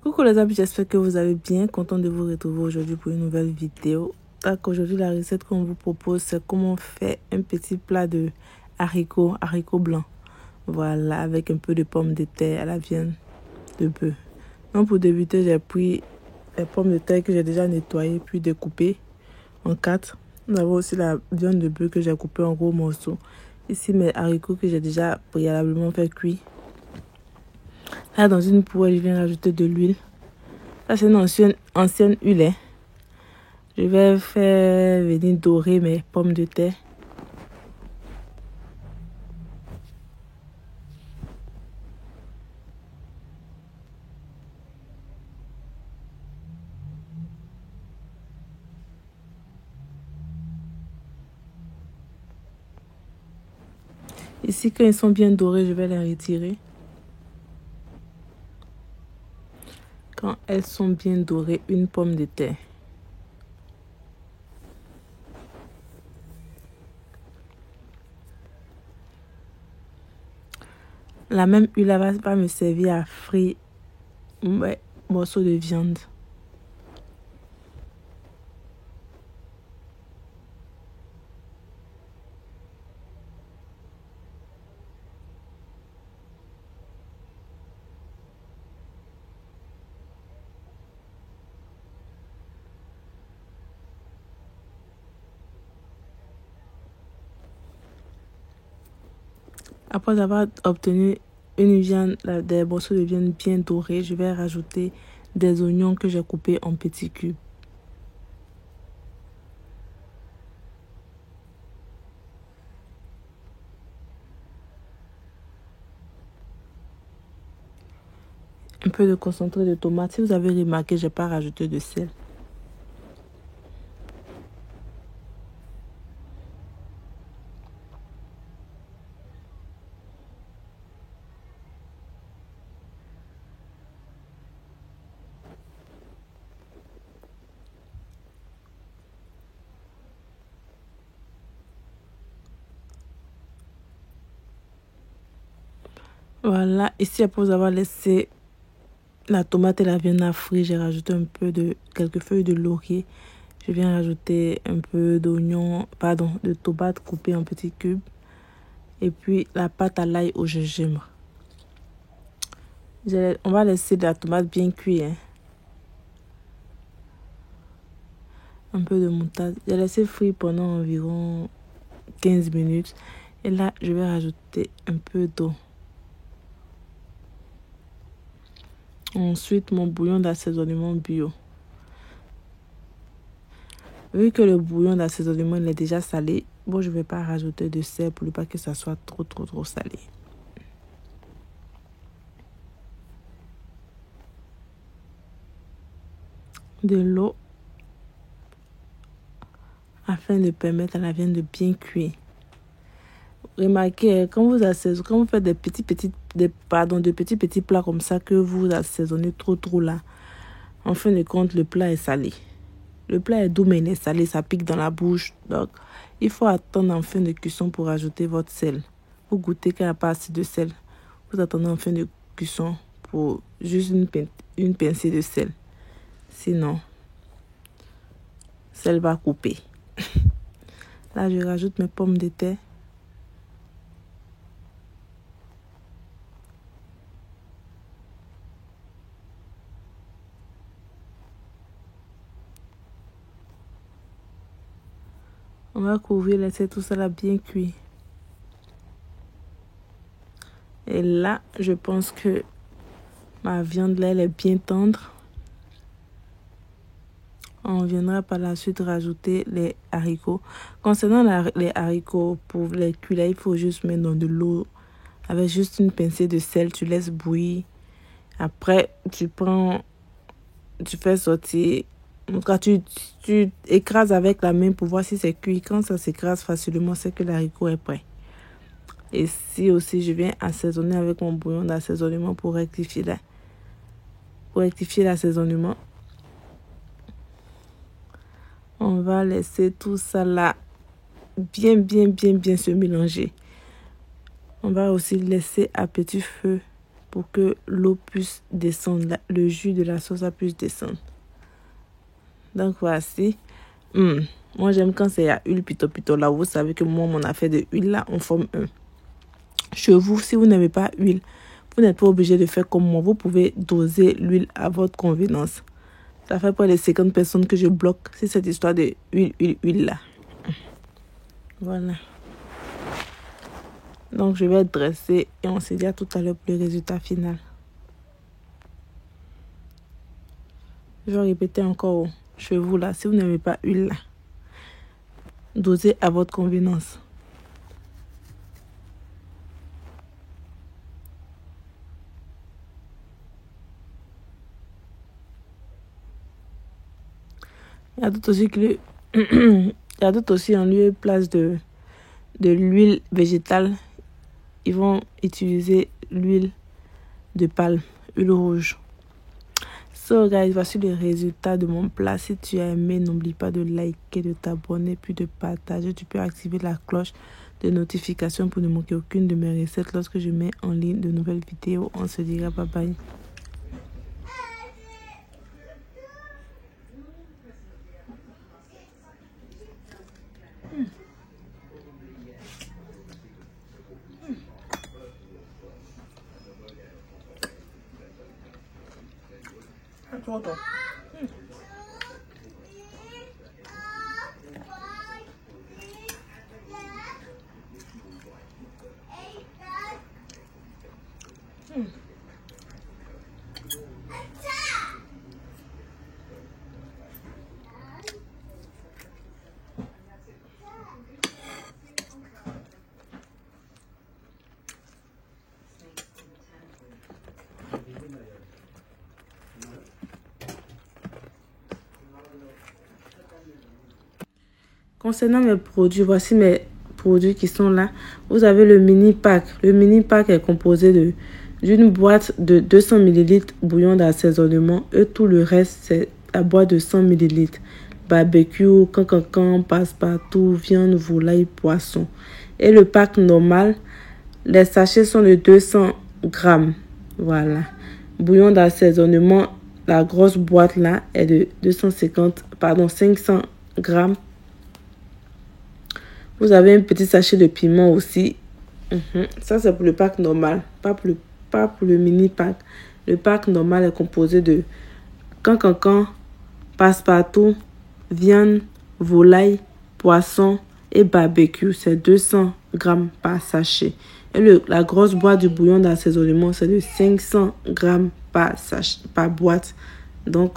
Coucou les amis, j'espère que vous allez bien. Content de vous retrouver aujourd'hui pour une nouvelle vidéo. Donc aujourd'hui la recette qu'on vous propose, c'est comment faire un petit plat de haricots blancs. Voilà, avec un peu de pommes de terre à la viande de bœuf. Donc pour débuter, j'ai pris les pommes de terre que j'ai déjà nettoyées puis découpées en 4. Nous avons aussi la viande de bœuf que j'ai coupée en gros morceaux. Ici mes haricots que j'ai déjà préalablement fait cuire. Là dans une poêle, je viens rajouter de l'huile. Ça c'est une ancienne huile. Hein. Je vais faire venir dorer mes pommes de terre. Ici, quand ils sont bien dorés, je vais les retirer. Quand elles sont bien dorées, une pomme de terre. La même huile va me servir à frire mes morceaux de viande. Après avoir obtenu des morceaux de viande bien dorés, je vais rajouter des oignons que j'ai coupés en petits cubes. Un peu de concentré de tomate. Si vous avez remarqué, je n'ai pas rajouté de sel. Voilà, ici après vous avoir laissé la tomate et la viande à frire, j'ai rajouté quelques feuilles de laurier. Je viens rajouter un peu de tomate coupée en petits cubes. Et puis la pâte à l'ail au gingembre. On va laisser la tomate bien cuire. Hein. Un peu de moutarde. J'ai laissé frire pendant environ 15 minutes. Et là, je vais rajouter un peu d'eau. Ensuite, mon bouillon d'assaisonnement bio. Vu que le bouillon d'assaisonnement est déjà salé, bon, je ne vais pas rajouter de sel pour ne pas que ça soit trop salé. De l'eau afin de permettre à la viande de bien cuire. Remarquez, quand vous faites de petits plats comme ça que vous assaisonnez trop là, en fin de compte, le plat est salé. Le plat est doux mais il est salé, ça pique dans la bouche. Donc, il faut attendre en fin de cuisson pour ajouter votre sel. Vous goûtez qu'il n'y a pas assez de sel. Vous attendez en fin de cuisson pour juste une pincée de sel. Sinon, sel va couper. Là, je rajoute mes pommes de terre. On va couvrir, laisser tout ça là bien cuit. Et là, je pense que ma viande là, elle est bien tendre. On viendra par la suite rajouter les haricots. Concernant les haricots, pour les cuire, il faut juste mettre dans de l'eau avec juste une pincée de sel. Tu laisses bouillir. Après, tu fais sortir. Quand tu écrases avec la main pour voir si c'est cuit. Quand ça s'écrase facilement, c'est que l'haricot est prêt. Et si aussi, je viens assaisonner avec mon bouillon d'assaisonnement pour rectifier l'assaisonnement. On va laisser tout ça là bien se mélanger. On va aussi laisser à petit feu pour que l'eau puisse descendre, le jus de la sauce puisse descendre. Donc voici. Moi j'aime quand c'est à huile pito là. Vous savez que moi mon affaire de huile là, on forme un. Chez vous, si vous n'avez pas huile, vous n'êtes pas obligé de faire comme moi. Vous pouvez doser l'huile à votre convenance. Ça fait pas les 50 personnes que je bloque. C'est cette histoire de huile là. Voilà. Donc je vais dresser et on se dit à tout à l'heure pour le résultat final. Je vais répéter encore chez vous là. Si vous n'avez pas huile là, dosez à votre convenance. Il y a d'autres aussi il y a d'autres aussi en lieu et place de l'huile végétale. Ils vont utiliser l'huile de palme, huile rouge. So guys, voici le résultat de mon plat. Si tu as aimé, n'oublie pas de liker, de t'abonner, puis de partager. Tu peux activer la cloche de notification pour ne manquer aucune de mes recettes lorsque je mets en ligne de nouvelles vidéos. On se dira bye bye. Todo. Concernant mes produits, voici mes produits qui sont là. Vous avez le mini pack. Le mini pack est composé d'une boîte de 200 ml bouillon d'assaisonnement et tout le reste c'est la boîte de 100 ml. Barbecue, cancan, passe-partout, viande, volaille, poisson. Et le pack normal, les sachets sont de 200 grammes. Voilà. Bouillon d'assaisonnement, la grosse boîte là est de 500 grammes. Vous avez un petit sachet de piment aussi. Ça, c'est pour le pack normal, pas pour le mini pack. Le pack normal est composé de cancan, passe-partout, viande, volaille, poisson et barbecue. C'est 200 grammes par sachet. Et la grosse boîte du bouillon d'assaisonnement, c'est de 500 grammes par boîte. Donc,